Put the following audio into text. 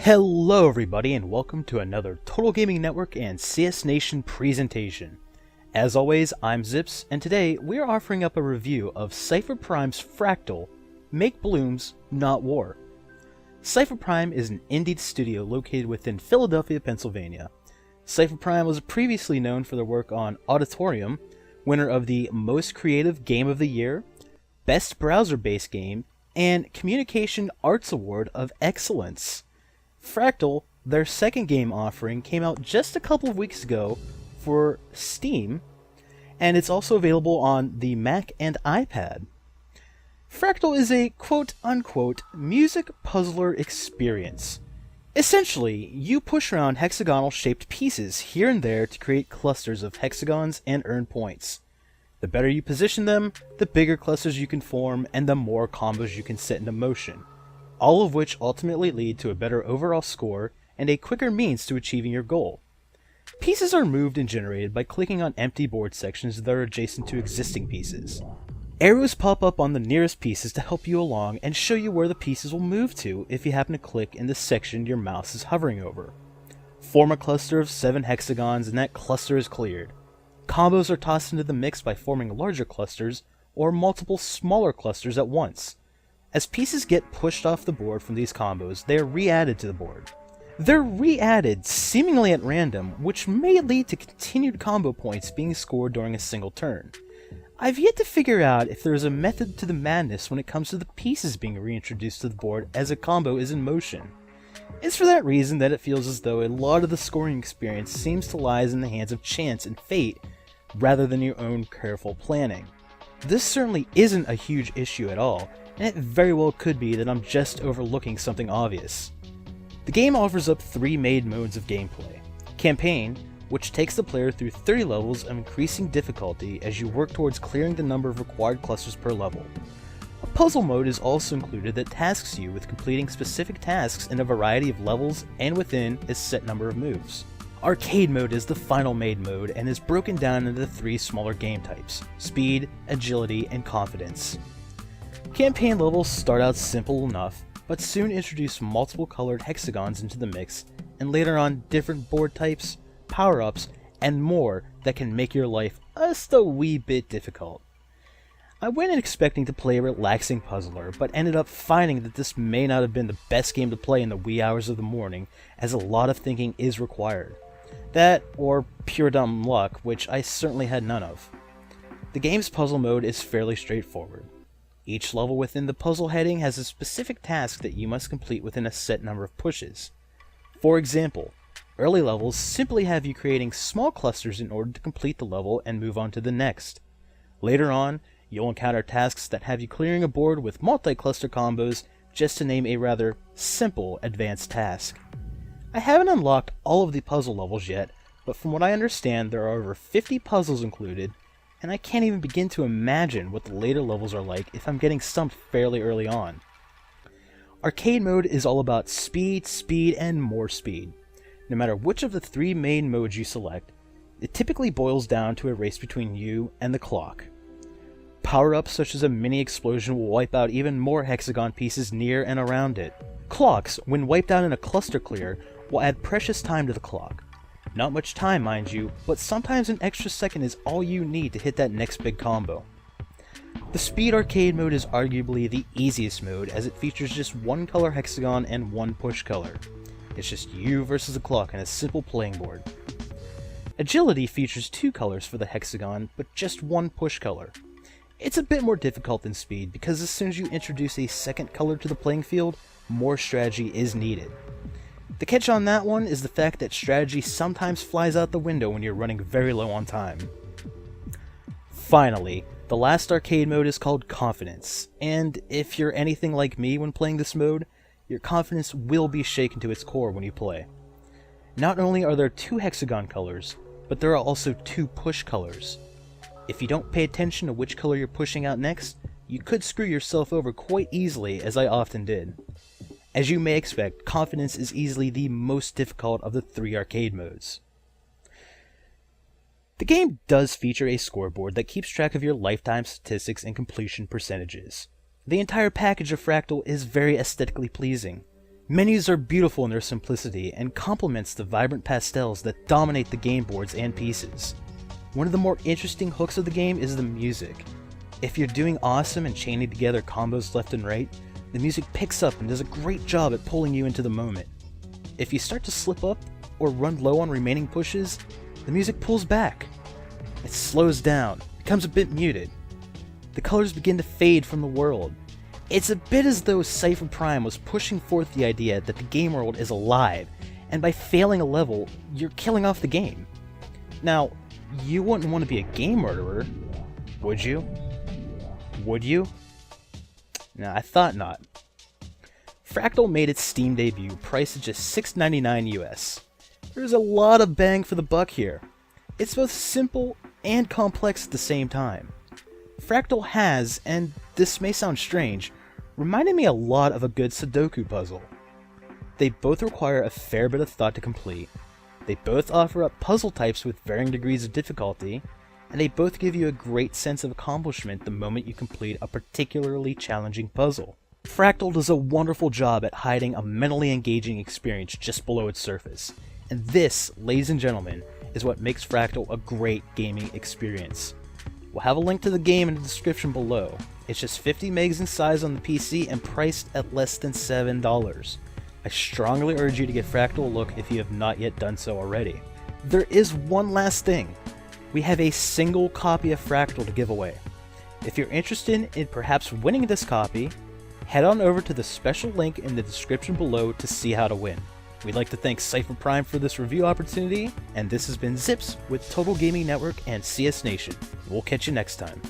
Hello everybody and welcome to another Total Gaming Network and CS Nation presentation. As always, I'm Zips, and today we are offering up a review of Cipher Prime's Fractal, Make Blooms, Not War. Cipher Prime is an indie studio located within Philadelphia, Pennsylvania. Cipher Prime was previously known for their work on Auditorium, winner of the Most Creative Game of the Year, Best Browser-Based Game, and Communication Arts Award of Excellence. Fractal, their second game offering, came out just a couple of weeks ago for Steam, and it's also available on the Mac and iPad. Fractal is a quote-unquote music puzzler experience. Essentially, you push around hexagonal-shaped pieces here and there to create clusters of hexagons and earn points. The better you position them, the bigger clusters you can form, and the more combos you can set into motion, all of which ultimately lead to a better overall score and a quicker means to achieving your goal. Pieces are moved and generated by clicking on empty board sections that are adjacent to existing pieces. Arrows pop up on the nearest pieces to help you along and show you where the pieces will move to if you happen to click in the section your mouse is hovering over. Form a cluster of 7 hexagons and that cluster is cleared. Combos are tossed into the mix by forming larger clusters or multiple smaller clusters at once. As pieces get pushed off the board from these combos, they are re-added to the board. They're re-added seemingly at random, which may lead to continued combo points being scored during a single turn. I've yet to figure out if there is a method to the madness when it comes to the pieces being reintroduced to the board as a combo is in motion. It's for that reason that it feels as though a lot of the scoring experience seems to lie in the hands of chance and fate, rather than your own careful planning. This certainly isn't a huge issue at all, and it very well could be that I'm just overlooking something obvious. The game offers up 3 main modes of gameplay. Campaign, which takes the player through 30 levels of increasing difficulty as you work towards clearing the number of required clusters per level. A puzzle mode is also included that tasks you with completing specific tasks in a variety of levels and within a set number of moves. Arcade mode is the final main mode and is broken down into 3 smaller game types: speed, agility, and confidence. Campaign levels start out simple enough, but soon introduce multiple colored hexagons into the mix, and later on different board types, power-ups, and more that can make your life just a wee bit difficult. I went in expecting to play a relaxing puzzler, but ended up finding that this may not have been the best game to play in the wee hours of the morning, as a lot of thinking is required. That, or pure dumb luck, which I certainly had none of. The game's puzzle mode is fairly straightforward. Each level within the puzzle heading has a specific task that you must complete within a set number of pushes. For example, early levels simply have you creating small clusters in order to complete the level and move on to the next. Later on, you'll encounter tasks that have you clearing a board with multi-cluster combos, just to name a rather simple advanced task. I haven't unlocked all of the puzzle levels yet, but from what I understand there are over 50 puzzles included, and I can't even begin to imagine what the later levels are like if I'm getting stumped fairly early on. Arcade mode is all about speed, and more speed. No matter which of the 3 main modes you select, it typically boils down to a race between you and the clock. Power-ups such as a mini explosion will wipe out even more hexagon pieces near and around it. Clocks, when wiped out in a cluster clear, will add precious time to the clock. Not much time, mind you, but sometimes an extra second is all you need to hit that next big combo. The Speed Arcade mode is arguably the easiest mode, as it features just 1 color hexagon and 1 push color. It's just you versus the clock on a simple playing board. Agility features 2 colors for the hexagon, but just 1 push color. It's a bit more difficult than Speed, because as soon as you introduce a second color to the playing field, more strategy is needed. The catch on that one is the fact that strategy sometimes flies out the window when you're running very low on time. Finally, the last arcade mode is called Confidence, and if you're anything like me when playing this mode, your confidence will be shaken to its core when you play. Not only are there 2 hexagon colors, but there are also 2 push colors. If you don't pay attention to which color you're pushing out next, you could screw yourself over quite easily, as I often did. As you may expect, Confidence is easily the most difficult of the 3 arcade modes. The game does feature a scoreboard that keeps track of your lifetime statistics and completion percentages. The entire package of Fractal is very aesthetically pleasing. Menus are beautiful in their simplicity and complements the vibrant pastels that dominate the game boards and pieces. One of the more interesting hooks of the game is the music. If you're doing awesome and chaining together combos left and right, the music picks up and does a great job at pulling you into the moment. If you start to slip up or run low on remaining pushes, the music pulls back. It slows down, becomes a bit muted. The colors begin to fade from the world. It's a bit as though Cipher Prime was pushing forth the idea that the game world is alive, and by failing a level, you're killing off the game. Now, you wouldn't want to be a game murderer, would you? Would you? Nah, I thought not. Fractal made its Steam debut priced at just $6.99 US. There's a lot of bang for the buck here. It's both simple and complex at the same time. Fractal has, and this may sound strange, reminded me a lot of a good Sudoku puzzle. They both require a fair bit of thought to complete, they both offer up puzzle types with varying degrees of difficulty, and they both give you a great sense of accomplishment the moment you complete a particularly challenging puzzle. Fractal does a wonderful job at hiding a mentally engaging experience just below its surface, and this, ladies and gentlemen, is what makes Fractal a great gaming experience. We'll have a link to the game in the description below. It's just 50 megs in size on the PC and priced at less than $7. I strongly urge you to give Fractal a look if you have not yet done so already. There is one last thing. We have a single copy of Fractal to give away. If you're interested in perhaps winning this copy, head on over to the special link in the description below to see how to win. We'd like to thank Cipher Prime for this review opportunity, and this has been Zips with Total Gaming Network and CS Nation. We'll catch you next time.